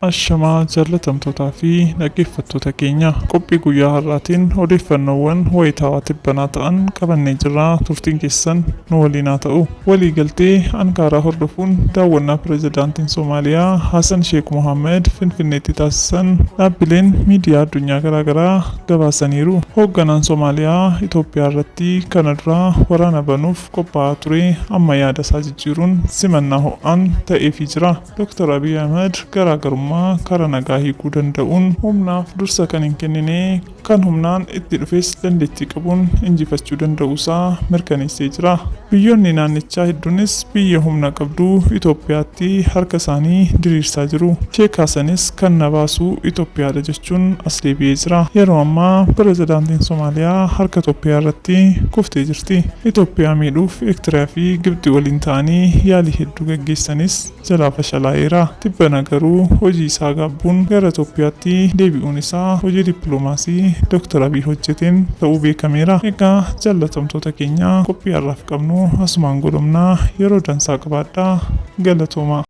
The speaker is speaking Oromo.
Ashamaa jaalatamtootaa fi dhaggeeffattoota keenya qophii guyyaa har'aatiin odeeffannoowwan wayitaawaa tibbanaa ta'an qabannee jirra. Turtiin keessan nu waliin haa ta'u. Waliigaltee Ankaaraa hordofuun daawwannaa pirezidaantiin Soomaaliyaa Hassan Sheekh Mohammed Finfinneetti taasisan dhaabbileen miidiyaa addunyaa garaagaraa gabaasaniiru. Hoogganaan Soomaaliyaa Itoophiyaa irratti kana dura waraana banuuf qophaa'aa ture amma yaada isaa jijjiiruun simannaa ho'aan ta'eefii jira. Dr. Abiy Ahmed garaagarummaa karaa nagaa hiikuu danda'uun humnaaf dursa kan hin kennine kan humnaan itti dhufes dandeettii qabuun injifachuu danda'uusaa mirkaneessee jira. Biyyoonni naannichaa hedduunis biyya humna qabdu Itoophiyaatti harka isaanii diriirsaa jiru. Sheekh Hassanis kan na baasu Itoophiyaadha jechuun as deebi'ee jira. Yeroo ammaa pirezidaantiin Soomaaliyaa harka Itoophiyaa irratti kuftee jirti. Itoophiyaa miidhuuf Eertiraa fi Gibxi waliin ta'anii yaalii hedduu gaggeessanis jalaa fashalaa'eera. Tibbana garuu hojii isaa gaabbuun gara Itoophiyaatti deebi'uun isaa hojii diploomaasii Dr. Abiy hojjeteen ta'uu beekameera. Egaa jaalatamtoota keenya qophii har'aaf qabnu asumaan godhomnaa yeroo dansaa qabaadhaa. Galatoomaa.